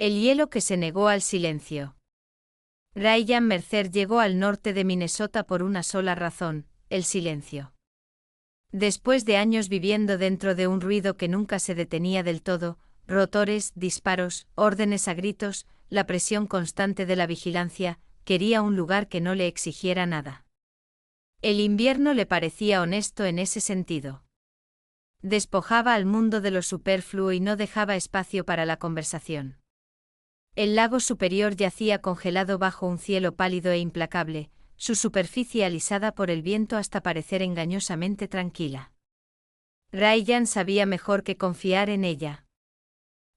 El hielo que se negó al silencio. Ryan Mercer llegó al norte de Minnesota por una sola razón, el silencio. Después de años viviendo dentro de un ruido que nunca se detenía del todo, rotores, disparos, órdenes a gritos, la presión constante de la vigilancia, quería un lugar que no le exigiera nada. El invierno le parecía honesto en ese sentido. Despojaba al mundo de lo superfluo y no dejaba espacio para la conversación. El lago superior yacía congelado bajo un cielo pálido e implacable, su superficie alisada por el viento hasta parecer engañosamente tranquila. Ryan sabía mejor que confiar en ella.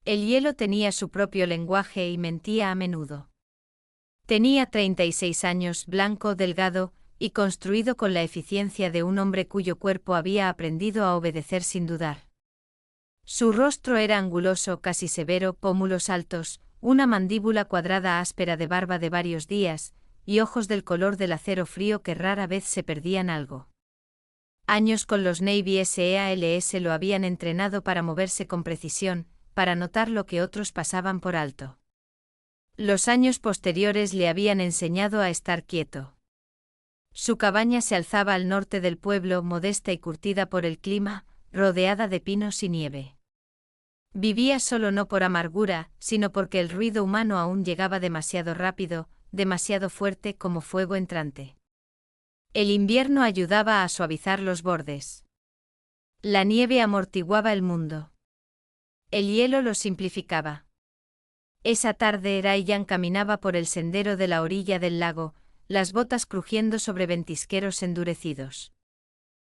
El hielo tenía su propio lenguaje y mentía a menudo. Tenía 36 años, blanco, delgado, y construido con la eficiencia de un hombre cuyo cuerpo había aprendido a obedecer sin dudar. Su rostro era anguloso, casi severo, pómulos altos, una mandíbula cuadrada áspera de barba de varios días, y ojos del color del acero frío que rara vez se perdían algo. Años con los Navy SEALs lo habían entrenado para moverse con precisión, para notar lo que otros pasaban por alto. Los años posteriores le habían enseñado a estar quieto. Su cabaña se alzaba al norte del pueblo, modesta y curtida por el clima, rodeada de pinos y nieve. Vivía solo no por amargura, sino porque el ruido humano aún llegaba demasiado rápido, demasiado fuerte como fuego entrante. El invierno ayudaba a suavizar los bordes. La nieve amortiguaba el mundo. El hielo lo simplificaba. Esa tarde Ryan caminaba por el sendero de la orilla del lago, las botas crujiendo sobre ventisqueros endurecidos.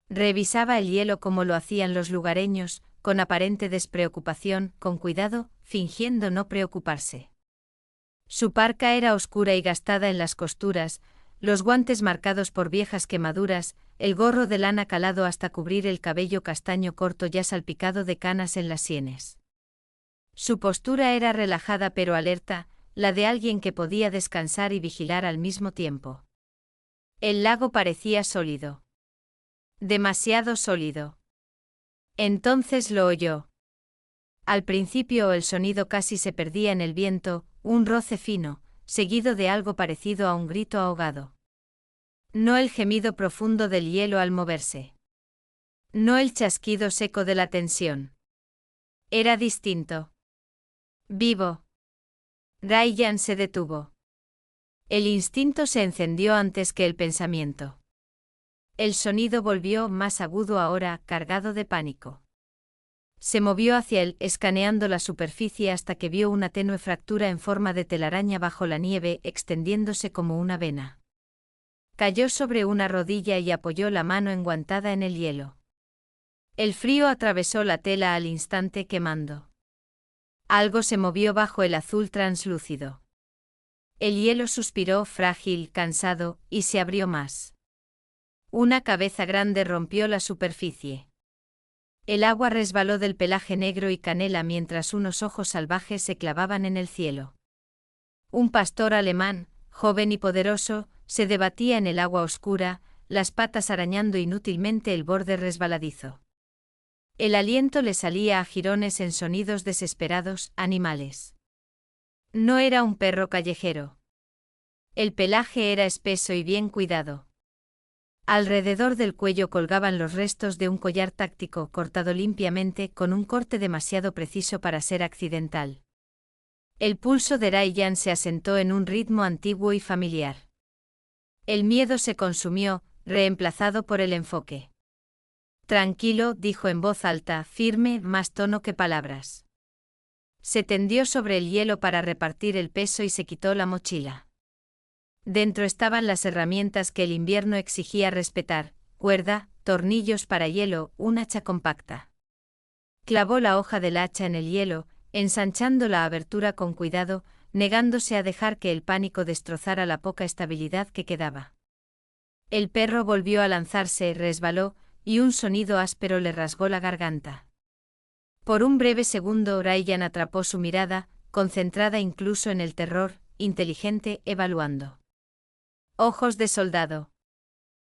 Revisaba el hielo como lo hacían los lugareños, con aparente despreocupación, con cuidado, fingiendo no preocuparse. Su parka era oscura y gastada en las costuras, los guantes marcados por viejas quemaduras, el gorro de lana calado hasta cubrir el cabello castaño corto ya salpicado de canas en las sienes. Su postura era relajada pero alerta, la de alguien que podía descansar y vigilar al mismo tiempo. El lago parecía sólido. Demasiado sólido. Entonces lo oyó. Al principio el sonido casi se perdía en el viento, un roce fino, seguido de algo parecido a un grito ahogado. No el gemido profundo del hielo al moverse. No el chasquido seco de la tensión. Era distinto. Vivo. Ryan se detuvo. El instinto se encendió antes que el pensamiento. El sonido volvió más agudo ahora, cargado de pánico. Se movió hacia él, escaneando la superficie hasta que vio una tenue fractura en forma de telaraña bajo la nieve, extendiéndose como una vena. Cayó sobre una rodilla y apoyó la mano enguantada en el hielo. El frío atravesó la tela al instante, quemando. Algo se movió bajo el azul translúcido. El hielo suspiró, frágil, cansado, y se abrió más. Una cabeza grande rompió la superficie. El agua resbaló del pelaje negro y canela mientras unos ojos salvajes se clavaban en el cielo. Un pastor alemán, joven y poderoso, se debatía en el agua oscura, las patas arañando inútilmente el borde resbaladizo. El aliento le salía a jirones en sonidos desesperados, animales. No era un perro callejero. El pelaje era espeso y bien cuidado. Alrededor del cuello colgaban los restos de un collar táctico cortado limpiamente con un corte demasiado preciso para ser accidental. El pulso de Ryan se asentó en un ritmo antiguo y familiar. El miedo se consumió, reemplazado por el enfoque. Tranquilo, dijo en voz alta, firme, más tono que palabras. Se tendió sobre el hielo para repartir el peso y se quitó la mochila. Dentro estaban las herramientas que el invierno exigía respetar: cuerda, tornillos para hielo, un hacha compacta. Clavó la hoja del hacha en el hielo, ensanchando la abertura con cuidado, negándose a dejar que el pánico destrozara la poca estabilidad que quedaba. El perro volvió a lanzarse, resbaló, y un sonido áspero le rasgó la garganta. Por un breve segundo Ryan atrapó su mirada, concentrada incluso en el terror, inteligente, evaluando. Ojos de soldado.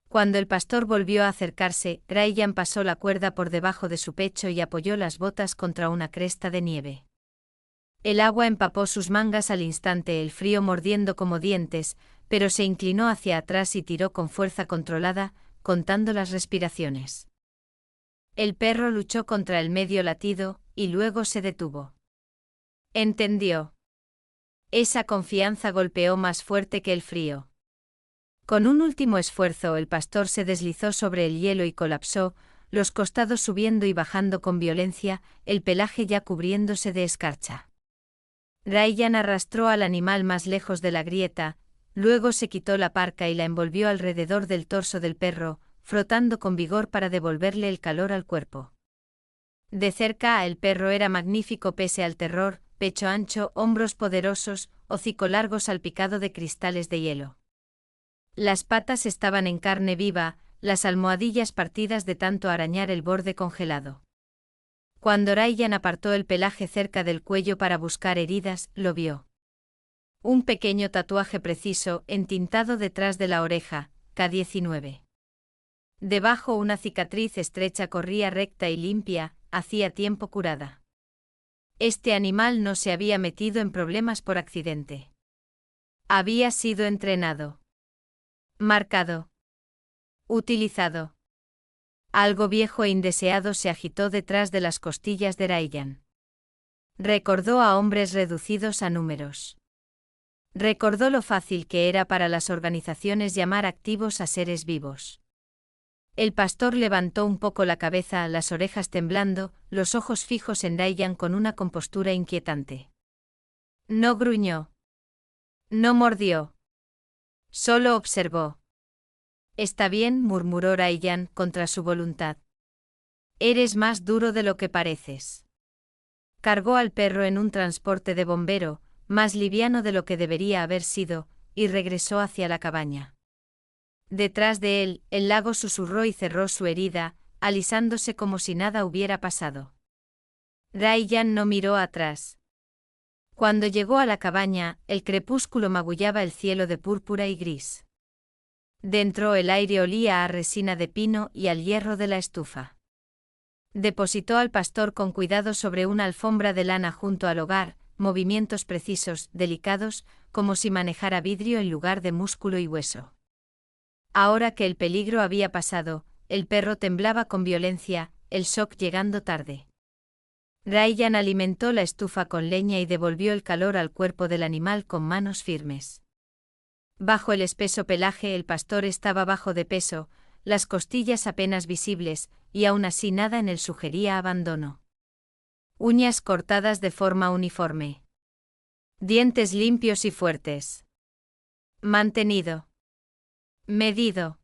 Cuando el pastor volvió a acercarse, Ryan pasó la cuerda por debajo de su pecho y apoyó las botas contra una cresta de nieve. El agua empapó sus mangas al instante, el frío mordiendo como dientes, pero se inclinó hacia atrás y tiró con fuerza controlada, contando las respiraciones. El perro luchó contra el medio latido, y luego se detuvo. Entendió. Esa confianza golpeó más fuerte que el frío. Con un último esfuerzo, el pastor se deslizó sobre el hielo y colapsó, los costados subiendo y bajando con violencia, el pelaje ya cubriéndose de escarcha. Ryan arrastró al animal más lejos de la grieta, luego se quitó la parca y la envolvió alrededor del torso del perro, frotando con vigor para devolverle el calor al cuerpo. De cerca, el perro era magnífico pese al terror, pecho ancho, hombros poderosos, hocico largo salpicado de cristales de hielo. Las patas estaban en carne viva, las almohadillas partidas de tanto arañar el borde congelado. Cuando Ryan apartó el pelaje cerca del cuello para buscar heridas, lo vio. Un pequeño tatuaje preciso, entintado detrás de la oreja, K19. Debajo una cicatriz estrecha corría recta y limpia, hacía tiempo curada. Este animal no se había metido en problemas por accidente. Había sido entrenado. Marcado. Utilizado. Algo viejo e indeseado se agitó detrás de las costillas de Ryan. Recordó a hombres reducidos a números. Recordó lo fácil que era para las organizaciones llamar activos a seres vivos. El pastor levantó un poco la cabeza, las orejas temblando, los ojos fijos en Ryan con una compostura inquietante. No gruñó. No mordió. Solo observó. Está bien, murmuró Ryan contra su voluntad. Eres más duro de lo que pareces. Cargó al perro en un transporte de bombero, más liviano de lo que debería haber sido, y regresó hacia la cabaña. Detrás de él, el lago susurró y cerró su herida, alisándose como si nada hubiera pasado. Ryan no miró atrás. Cuando llegó a la cabaña, el crepúsculo magullaba el cielo de púrpura y gris. Dentro el aire olía a resina de pino y al hierro de la estufa. Depositó al pastor con cuidado sobre una alfombra de lana junto al hogar, movimientos precisos, delicados, como si manejara vidrio en lugar de músculo y hueso. Ahora que el peligro había pasado, el perro temblaba con violencia, el shock llegando tarde. Ryan alimentó la estufa con leña y devolvió el calor al cuerpo del animal con manos firmes. Bajo el espeso pelaje el pastor estaba bajo de peso, las costillas apenas visibles, y aún así nada en él sugería abandono. Uñas cortadas de forma uniforme. Dientes limpios y fuertes. Mantenido. Medido.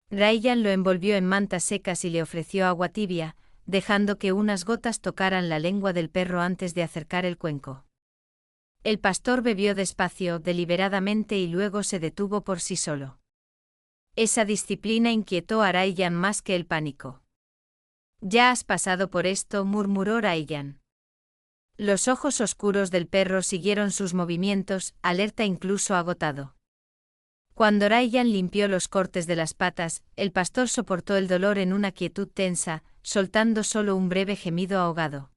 Ryan lo envolvió en mantas secas y le ofreció agua tibia, dejando que unas gotas tocaran la lengua del perro antes de acercar el cuenco. El pastor bebió despacio, deliberadamente y luego se detuvo por sí solo. Esa disciplina inquietó a Ryan más que el pánico. «Ya has pasado por esto», murmuró Ryan. Los ojos oscuros del perro siguieron sus movimientos, alerta incluso agotado. Cuando Ryan limpió los cortes de las patas, el pastor soportó el dolor en una quietud tensa, soltando solo un breve gemido ahogado.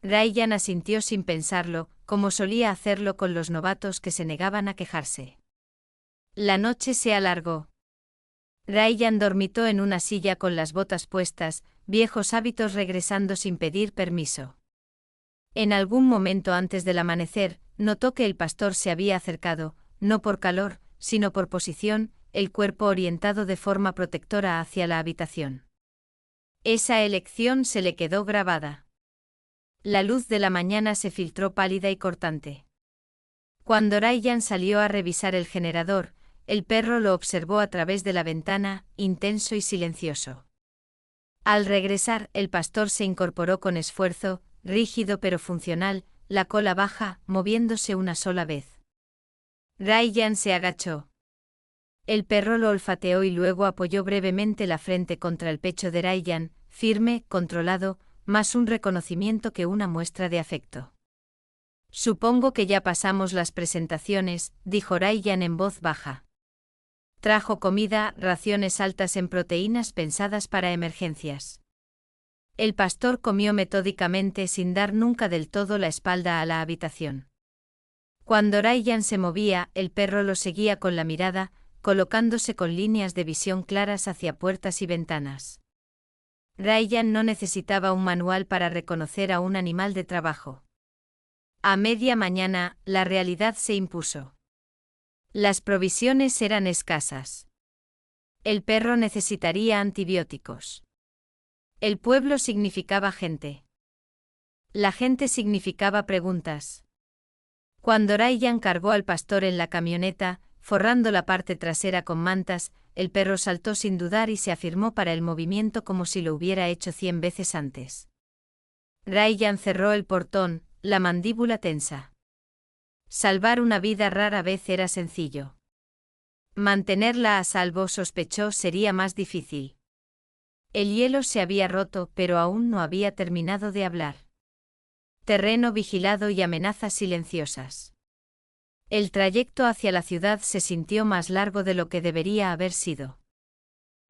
Ryan asintió sin pensarlo, como solía hacerlo con los novatos que se negaban a quejarse. La noche se alargó. Ryan dormitó en una silla con las botas puestas, viejos hábitos regresando sin pedir permiso. En algún momento antes del amanecer, notó que el pastor se había acercado, no por calor, sino por posición, el cuerpo orientado de forma protectora hacia la habitación. Esa elección se le quedó grabada. La luz de la mañana se filtró pálida y cortante. Cuando Ryan salió a revisar el generador, el perro lo observó a través de la ventana, intenso y silencioso. Al regresar, el pastor se incorporó con esfuerzo, rígido pero funcional, la cola baja, moviéndose una sola vez. Ryan se agachó. El perro lo olfateó y luego apoyó brevemente la frente contra el pecho de Ryan, firme, controlado, más un reconocimiento que una muestra de afecto. Supongo que ya pasamos las presentaciones, dijo Ryan en voz baja. Trajo comida, raciones altas en proteínas pensadas para emergencias. El pastor comió metódicamente sin dar nunca del todo la espalda a la habitación. Cuando Ryan se movía, el perro lo seguía con la mirada, colocándose con líneas de visión claras hacia puertas y ventanas. Ryan no necesitaba un manual para reconocer a un animal de trabajo. A media mañana, la realidad se impuso. Las provisiones eran escasas. El perro necesitaría antibióticos. El pueblo significaba gente. La gente significaba preguntas. Cuando Ryan cargó al pastor en la camioneta, forrando la parte trasera con mantas, el perro saltó sin dudar y se afirmó para el movimiento como si lo hubiera hecho 100 veces antes. Ryan cerró el portón, la mandíbula tensa. Salvar una vida rara vez era sencillo. Mantenerla a salvo, sospechó, sería más difícil. El hielo se había roto, pero aún no había terminado de hablar. Terreno vigilado y amenazas silenciosas. El trayecto hacia la ciudad se sintió más largo de lo que debería haber sido.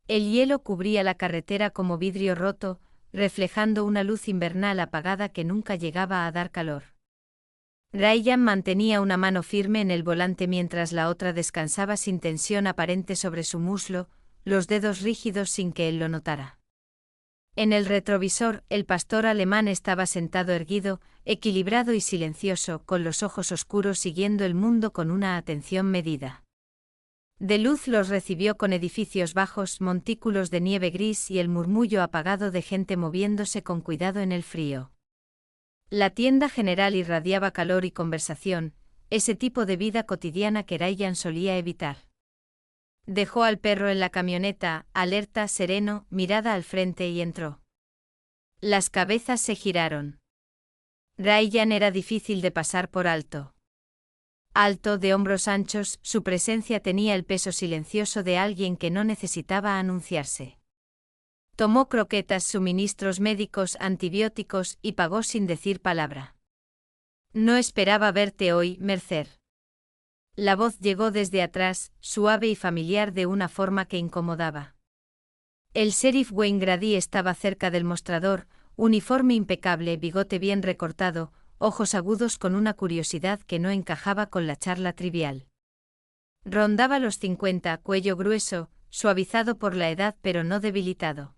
El hielo cubría la carretera como vidrio roto, reflejando una luz invernal apagada que nunca llegaba a dar calor. Ryan mantenía una mano firme en el volante mientras la otra descansaba sin tensión aparente sobre su muslo, los dedos rígidos sin que él lo notara. En el retrovisor, el pastor alemán estaba sentado erguido, equilibrado y silencioso, con los ojos oscuros siguiendo el mundo con una atención medida. De luz los recibió con edificios bajos, montículos de nieve gris y el murmullo apagado de gente moviéndose con cuidado en el frío. La tienda general irradiaba calor y conversación, ese tipo de vida cotidiana que Ryan solía evitar. Dejó al perro en la camioneta, alerta, sereno, mirada al frente y entró. Las cabezas se giraron. Ryan era difícil de pasar por alto. Alto, de hombros anchos, su presencia tenía el peso silencioso de alguien que no necesitaba anunciarse. Tomó croquetas, suministros médicos, antibióticos y pagó sin decir palabra. No esperaba verte hoy, Mercer. La voz llegó desde atrás, suave y familiar de una forma que incomodaba. El sheriff Wayne Grady estaba cerca del mostrador, uniforme impecable, bigote bien recortado, ojos agudos con una curiosidad que no encajaba con la charla trivial. Rondaba los 50, cuello grueso, suavizado por la edad pero no debilitado.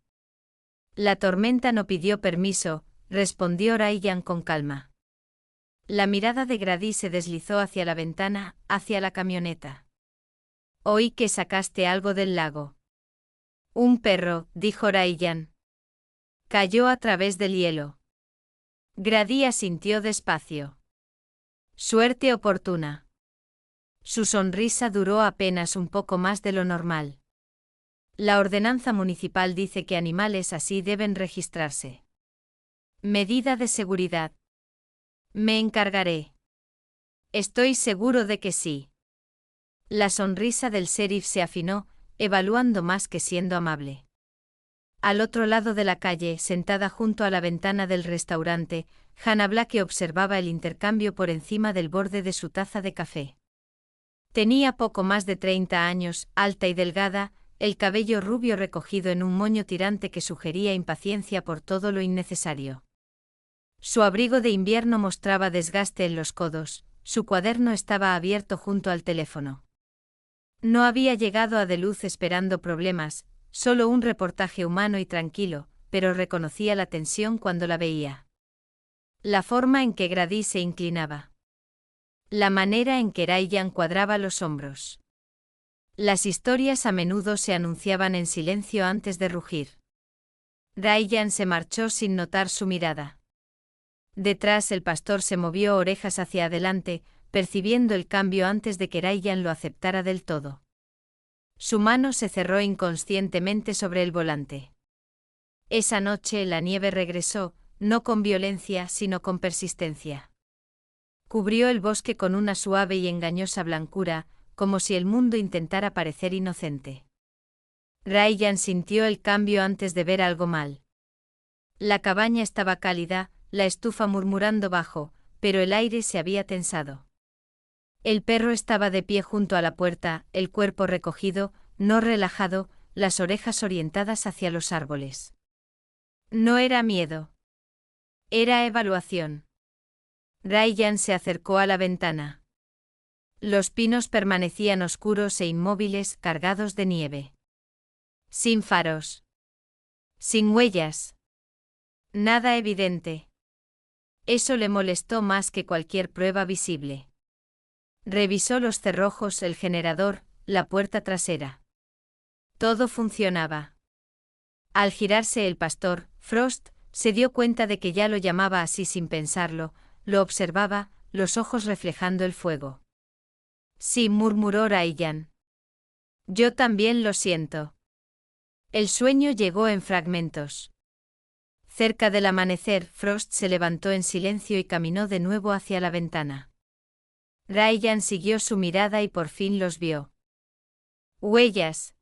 La tormenta no pidió permiso, respondió Ryan con calma. La mirada de Grady se deslizó hacia la ventana, hacia la camioneta. Oí que sacaste algo del lago. Un perro, dijo Ryan. Cayó a través del hielo. Grady asintió despacio. Suerte oportuna. Su sonrisa duró apenas un poco más de lo normal. La ordenanza municipal dice que animales así deben registrarse. Medida de seguridad. Me encargaré. Estoy seguro de que sí. La sonrisa del sheriff se afinó, evaluando más que siendo amable. Al otro lado de la calle, sentada junto a la ventana del restaurante, Hannah Blake observaba el intercambio por encima del borde de su taza de café. Tenía poco más de 30 años, alta y delgada, el cabello rubio recogido en un moño tirante que sugería impaciencia por todo lo innecesario. Su abrigo de invierno mostraba desgaste en los codos, su cuaderno estaba abierto junto al teléfono. No había llegado a Duluth esperando problemas, solo un reportaje humano y tranquilo, pero reconocía la tensión cuando la veía. La forma en que Grady se inclinaba. La manera en que Ryan cuadraba los hombros. Las historias a menudo se anunciaban en silencio antes de rugir. Ryan se marchó sin notar su mirada. Detrás el pastor se movió orejas hacia adelante, percibiendo el cambio antes de que Ryan lo aceptara del todo. Su mano se cerró inconscientemente sobre el volante. Esa noche la nieve regresó, no con violencia sino con persistencia. Cubrió el bosque con una suave y engañosa blancura, como si el mundo intentara parecer inocente. Ryan sintió el cambio antes de ver algo mal. La cabaña estaba cálida, la estufa murmurando bajo, pero el aire se había tensado. El perro estaba de pie junto a la puerta, el cuerpo recogido, no relajado, las orejas orientadas hacia los árboles. No era miedo. Era evaluación. Ryan se acercó a la ventana. Los pinos permanecían oscuros e inmóviles, cargados de nieve. Sin faros. Sin huellas. Nada evidente. Eso le molestó más que cualquier prueba visible. Revisó los cerrojos, el generador, la puerta trasera. Todo funcionaba. Al girarse el pastor, Frost, se dio cuenta de que ya lo llamaba así sin pensarlo, lo observaba, los ojos reflejando el fuego. Sí, murmuró Ryan. Yo también lo siento. El sueño llegó en fragmentos. Cerca del amanecer, Frost se levantó en silencio y caminó de nuevo hacia la ventana. Ryan siguió su mirada y por fin los vio. Huellas.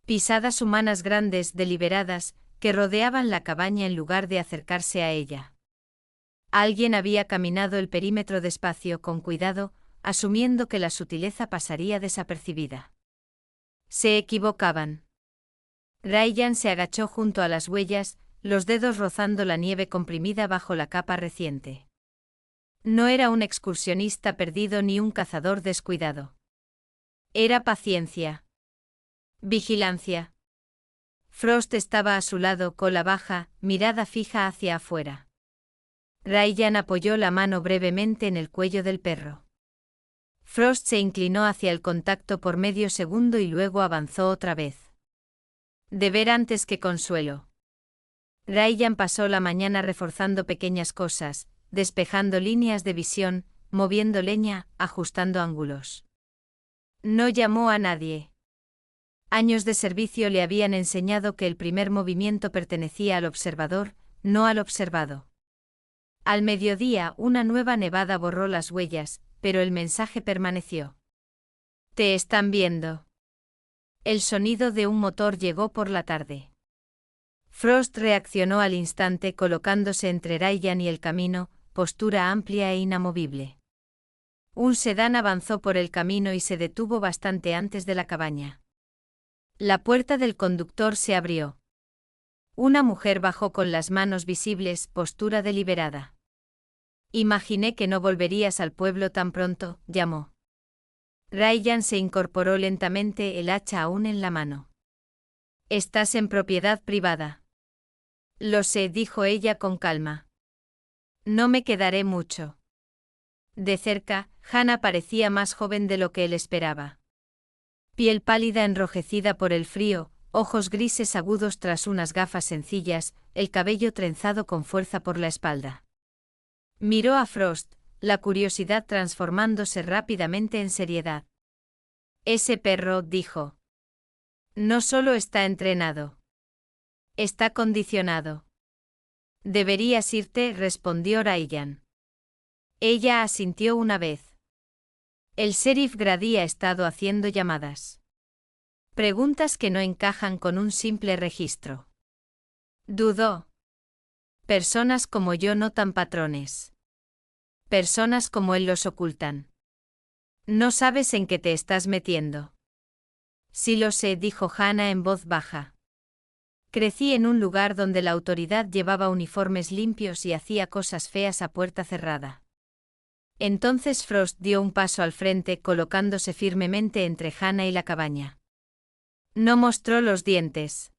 Pisadas humanas grandes, deliberadas, que rodeaban la cabaña en lugar de acercarse a ella. Alguien había caminado el perímetro despacio, con cuidado, asumiendo que la sutileza pasaría desapercibida. Se equivocaban. Ryan se agachó junto a las huellas, los dedos rozando la nieve comprimida bajo la capa reciente. No era un excursionista perdido ni un cazador descuidado. Era paciencia. Vigilancia. Frost estaba a su lado, cola baja, mirada fija hacia afuera. Ryan apoyó la mano brevemente en el cuello del perro. Frost se inclinó hacia el contacto por medio segundo y luego avanzó otra vez. Deber antes que consuelo. Ryan pasó la mañana reforzando pequeñas cosas, despejando líneas de visión, moviendo leña, ajustando ángulos. No llamó a nadie. Años de servicio le habían enseñado que el primer movimiento pertenecía al observador, no al observado. Al mediodía, una nueva nevada borró las huellas, pero el mensaje permaneció. Te están viendo. El sonido de un motor llegó por la tarde. Frost reaccionó al instante colocándose entre Ryan y el camino, postura amplia e inamovible. Un sedán avanzó por el camino y se detuvo bastante antes de la cabaña. La puerta del conductor se abrió. Una mujer bajó con las manos visibles, postura deliberada. Imaginé que no volverías al pueblo tan pronto, llamó. Ryan se incorporó lentamente, el hacha aún en la mano. Estás en propiedad privada. Lo sé, dijo ella con calma. No me quedaré mucho. De cerca, Hannah parecía más joven de lo que él esperaba. Piel pálida enrojecida por el frío, ojos grises agudos tras unas gafas sencillas, el cabello trenzado con fuerza por la espalda. Miró a Frost, la curiosidad transformándose rápidamente en seriedad. Ese perro, dijo. No solo está entrenado. Está condicionado. Deberías irte, respondió Ryan. Ella asintió una vez. El sheriff Grady ha estado haciendo llamadas. Preguntas que no encajan con un simple registro. Dudó. Personas como yo notan patrones. Personas como él los ocultan. No sabes en qué te estás metiendo. Sí lo sé, dijo Hannah en voz baja. Crecí en un lugar donde la autoridad llevaba uniformes limpios y hacía cosas feas a puerta cerrada. Entonces Frost dio un paso al frente, colocándose firmemente entre Hannah y la cabaña. No mostró los dientes.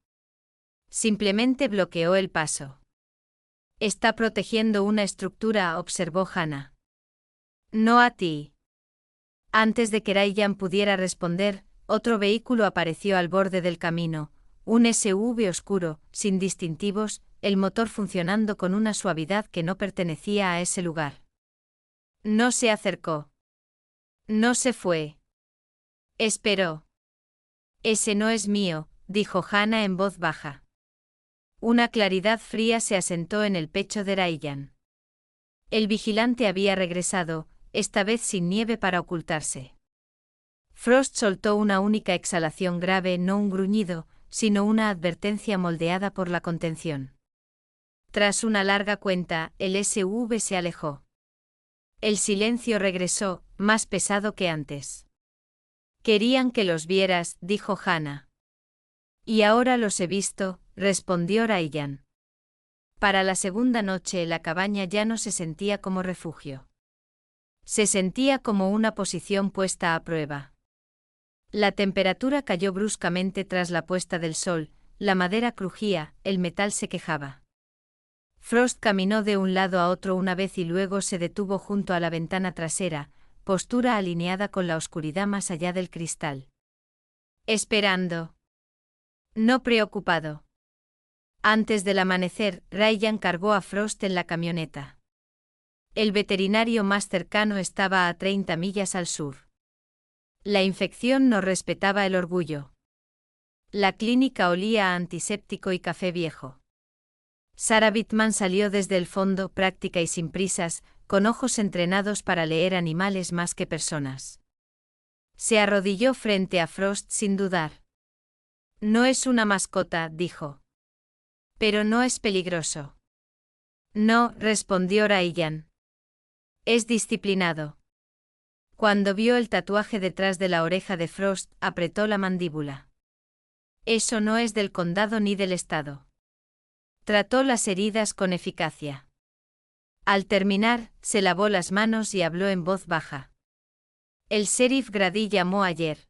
Simplemente bloqueó el paso. Está protegiendo una estructura, observó Hannah. No a ti. Antes de que Ryan pudiera responder, otro vehículo apareció al borde del camino, un SUV oscuro, sin distintivos, el motor funcionando con una suavidad que no pertenecía a ese lugar. No se acercó. No se fue. Esperó. Ese no es mío, dijo Hannah en voz baja. Una claridad fría se asentó en el pecho de Ryan. El vigilante había regresado, esta vez sin nieve para ocultarse. Frost soltó una única exhalación grave, no un gruñido, sino una advertencia moldeada por la contención. Tras una larga cuenta, el SUV se alejó. El silencio regresó, más pesado que antes. Querían que los vieras, dijo Hannah. Y ahora los he visto, respondió Ryan. Para la segunda noche la cabaña ya no se sentía como refugio. Se sentía como una posición puesta a prueba. La temperatura cayó bruscamente tras la puesta del sol, la madera crujía, el metal se quejaba. Frost caminó de un lado a otro una vez y luego se detuvo junto a la ventana trasera, postura alineada con la oscuridad más allá del cristal. Esperando. No preocupado. Antes del amanecer, Ryan cargó a Frost en la camioneta. El veterinario más cercano estaba a 30 millas al sur. La infección no respetaba el orgullo. La clínica olía a antiséptico y café viejo. Sarah Bittman salió desde el fondo, práctica y sin prisas, con ojos entrenados para leer animales más que personas. Se arrodilló frente a Frost sin dudar. No es una mascota, dijo. Pero no es peligroso. No, respondió Ryan. Es disciplinado. Cuando vio el tatuaje detrás de la oreja de Frost, apretó la mandíbula. Eso no es del condado ni del estado. Trató las heridas con eficacia. Al terminar, se lavó las manos y habló en voz baja. El sheriff Grady llamó ayer.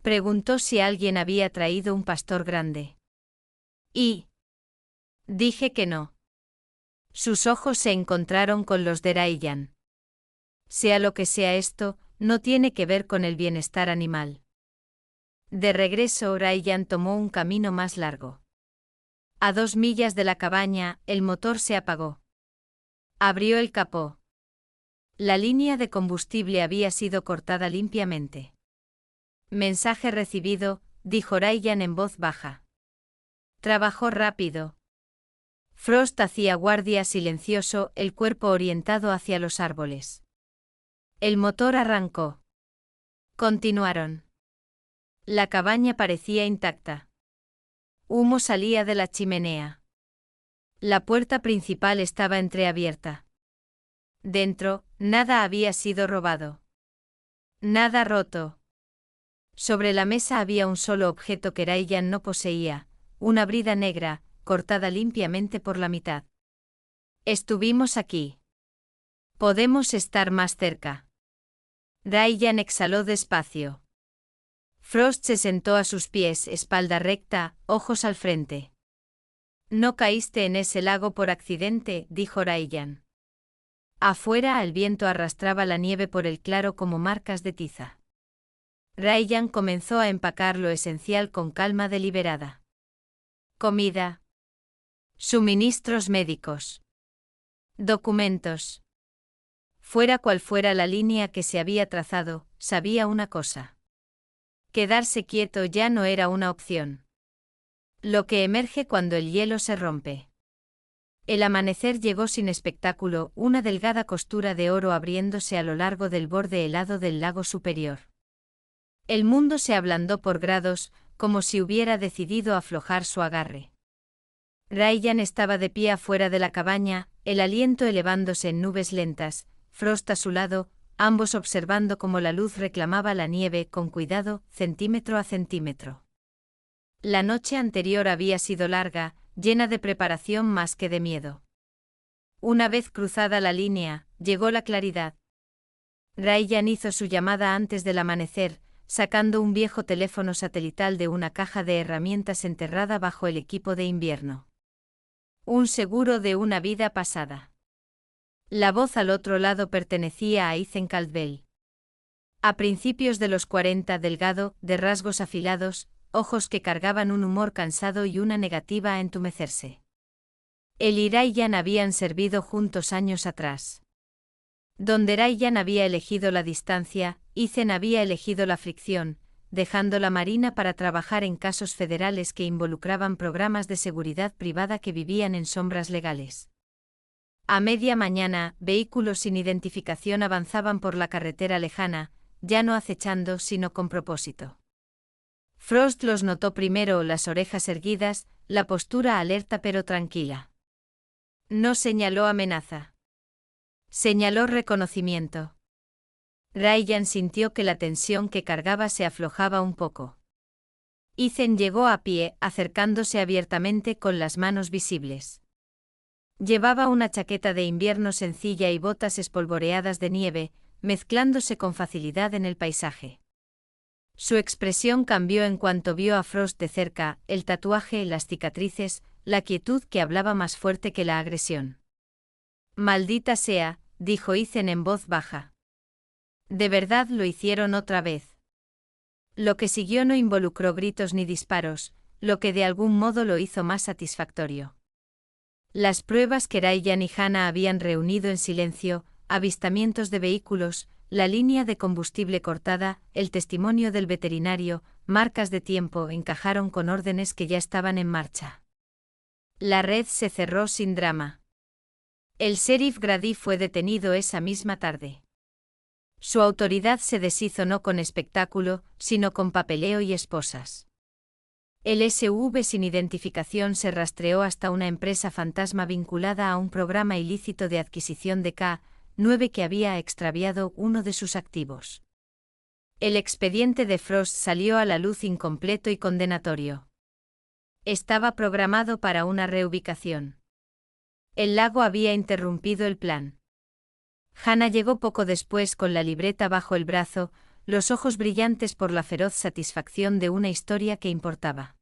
Preguntó si alguien había traído un pastor grande. Y dije que no. Sus ojos se encontraron con los de Ryan. Sea lo que sea esto, no tiene que ver con el bienestar animal. De regreso, Ryan tomó un camino más largo. A 2 millas de la cabaña, el motor se apagó. Abrió el capó. La línea de combustible había sido cortada limpiamente. Mensaje recibido, dijo Ryan en voz baja. Trabajó rápido. Frost hacía guardia silencioso, el cuerpo orientado hacia los árboles. El motor arrancó. Continuaron. La cabaña parecía intacta. Humo salía de la chimenea. La puerta principal estaba entreabierta. Dentro, nada había sido robado. Nada roto. Sobre la mesa había un solo objeto que Ryan no poseía, una brida negra, cortada limpiamente por la mitad. Estuvimos aquí. Podemos estar más cerca. Ryan exhaló despacio. Frost se sentó a sus pies, espalda recta, ojos al frente. No caíste en ese lago por accidente, dijo Ryan. Afuera el viento arrastraba la nieve por el claro como marcas de tiza. Ryan comenzó a empacar lo esencial con calma deliberada. Comida. Suministros médicos. Documentos. Fuera cual fuera la línea que se había trazado, sabía una cosa. Quedarse quieto ya no era una opción. Lo que emerge cuando el hielo se rompe. El amanecer llegó sin espectáculo, una delgada costura de oro abriéndose a lo largo del borde helado del lago superior. El mundo se ablandó por grados, como si hubiera decidido aflojar su agarre. Ryan estaba de pie afuera de la cabaña, el aliento elevándose en nubes lentas, Frost a su lado, ambos observando cómo la luz reclamaba la nieve con cuidado, centímetro a centímetro. La noche anterior había sido larga, llena de preparación más que de miedo. Una vez cruzada la línea, llegó la claridad. Ryan hizo su llamada antes del amanecer, sacando un viejo teléfono satelital de una caja de herramientas enterrada bajo el equipo de invierno. Un seguro de una vida pasada. La voz al otro lado pertenecía a Ethan Caldwell. A principios de los 40, delgado, de rasgos afilados, ojos que cargaban un humor cansado y una negativa a entumecerse. Él y Ryan habían servido juntos años atrás. Donde Ryan había elegido la distancia, Ethan había elegido la fricción, dejando la Marina para trabajar en casos federales que involucraban programas de seguridad privada que vivían en sombras legales. A media mañana, vehículos sin identificación avanzaban por la carretera lejana, ya no acechando sino con propósito. Frost los notó primero, las orejas erguidas, la postura alerta pero tranquila. No señaló amenaza. Señaló reconocimiento. Ryan sintió que la tensión que cargaba se aflojaba un poco. Ethan llegó a pie, acercándose abiertamente con las manos visibles. Llevaba una chaqueta de invierno sencilla y botas espolvoreadas de nieve, mezclándose con facilidad en el paisaje. Su expresión cambió en cuanto vio a Frost de cerca, el tatuaje, las cicatrices, la quietud que hablaba más fuerte que la agresión. «Maldita sea», dijo Ethan en voz baja. «¿De verdad lo hicieron otra vez?» Lo que siguió no involucró gritos ni disparos, lo que de algún modo lo hizo más satisfactorio. Las pruebas que Ryan y Hannah habían reunido en silencio, avistamientos de vehículos, la línea de combustible cortada, el testimonio del veterinario, marcas de tiempo encajaron con órdenes que ya estaban en marcha. La red se cerró sin drama. El sheriff Grady fue detenido esa misma tarde. Su autoridad se deshizo no con espectáculo, sino con papeleo y esposas. El SUV sin identificación se rastreó hasta una empresa fantasma vinculada a un programa ilícito de adquisición de K-9 que había extraviado uno de sus activos. El expediente de Frost salió a la luz incompleto y condenatorio. Estaba programado para una reubicación. El lago había interrumpido el plan. Hannah llegó poco después con la libreta bajo el brazo, los ojos brillantes por la feroz satisfacción de una historia que importaba.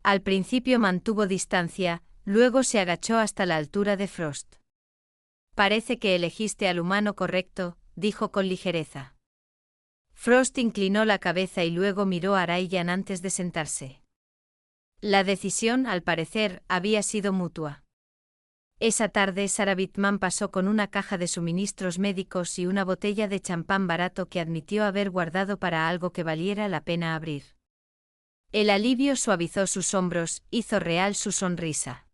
Al principio mantuvo distancia, luego se agachó hasta la altura de Frost. «Parece que elegiste al humano correcto», dijo con ligereza. Frost inclinó la cabeza y luego miró a Ryan antes de sentarse. La decisión, al parecer, había sido mutua. Esa tarde Sarah Bittman pasó con una caja de suministros médicos y una botella de champán barato que admitió haber guardado para algo que valiera la pena abrir. El alivio suavizó sus hombros, hizo real su sonrisa.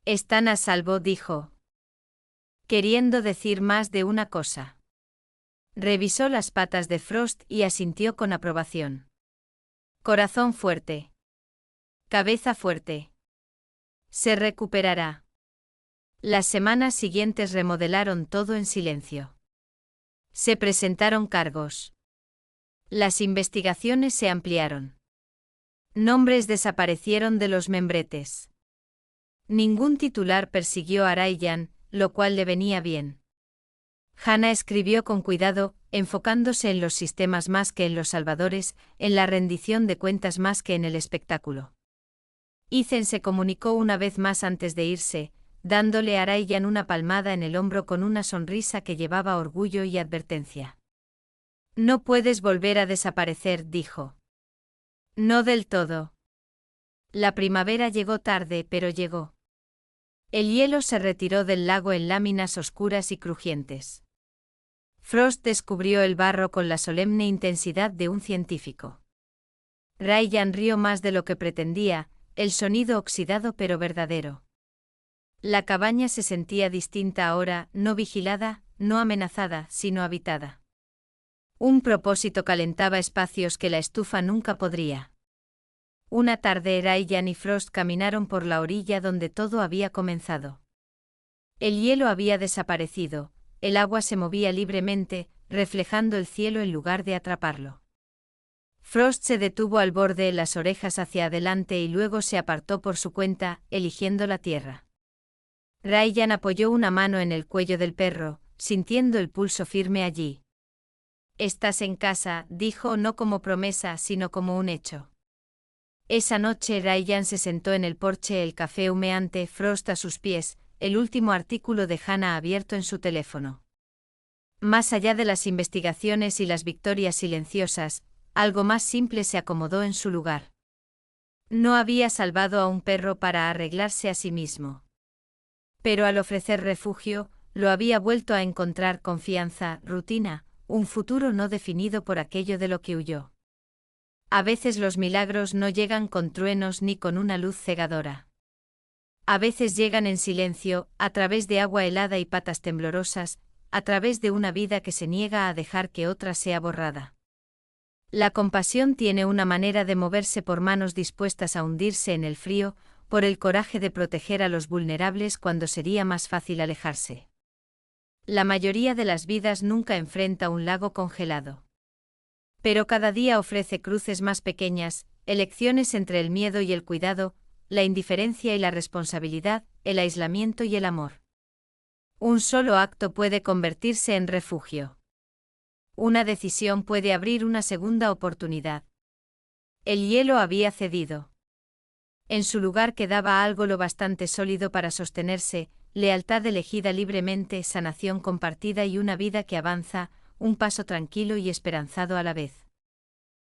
«Están a salvo», dijo, queriendo decir más de una cosa. Revisó las patas de Frost y asintió con aprobación. «Corazón fuerte. Cabeza fuerte. Se recuperará». Las semanas siguientes remodelaron todo en silencio. Se presentaron cargos. Las investigaciones se ampliaron. Nombres desaparecieron de los membretes. Ningún titular persiguió a Ryan, lo cual le venía bien. Hannah escribió con cuidado, enfocándose en los sistemas más que en los salvadores, en la rendición de cuentas más que en el espectáculo. Ethan se comunicó una vez más antes de irse, dándole a Ryan una palmada en el hombro con una sonrisa que llevaba orgullo y advertencia. «No puedes volver a desaparecer», dijo. «No del todo». La primavera llegó tarde, pero llegó. El hielo se retiró del lago en láminas oscuras y crujientes. Frost descubrió el barro con la solemne intensidad de un científico. Ryan rió más de lo que pretendía, el sonido oxidado pero verdadero. La cabaña se sentía distinta ahora, no vigilada, no amenazada, sino habitada. Un propósito calentaba espacios que la estufa nunca podría. Una tarde Ryan y Frost caminaron por la orilla donde todo había comenzado. El hielo había desaparecido, el agua se movía libremente, reflejando el cielo en lugar de atraparlo. Frost se detuvo al borde, las orejas hacia adelante y luego se apartó por su cuenta, eligiendo la tierra. Ryan apoyó una mano en el cuello del perro, sintiendo el pulso firme allí. «Estás en casa», dijo no como promesa sino como un hecho. Esa noche Ryan se sentó en el porche, el café humeante, Frost a sus pies, el último artículo de Hannah abierto en su teléfono. Más allá de las investigaciones y las victorias silenciosas, algo más simple se acomodó en su lugar. No había salvado a un perro para arreglarse a sí mismo. Pero al ofrecer refugio, lo había vuelto a encontrar confianza, rutina, un futuro no definido por aquello de lo que huyó. A veces los milagros no llegan con truenos ni con una luz cegadora. A veces llegan en silencio, a través de agua helada y patas temblorosas, a través de una vida que se niega a dejar que otra sea borrada. La compasión tiene una manera de moverse por manos dispuestas a hundirse en el frío, por el coraje de proteger a los vulnerables cuando sería más fácil alejarse. La mayoría de las vidas nunca enfrenta un lago congelado. Pero cada día ofrece cruces más pequeñas, elecciones entre el miedo y el cuidado, la indiferencia y la responsabilidad, el aislamiento y el amor. Un solo acto puede convertirse en refugio. Una decisión puede abrir una segunda oportunidad. El hielo había cedido. En su lugar quedaba algo lo bastante sólido para sostenerse, lealtad elegida libremente, sanación compartida y una vida que avanza, un paso tranquilo y esperanzado a la vez.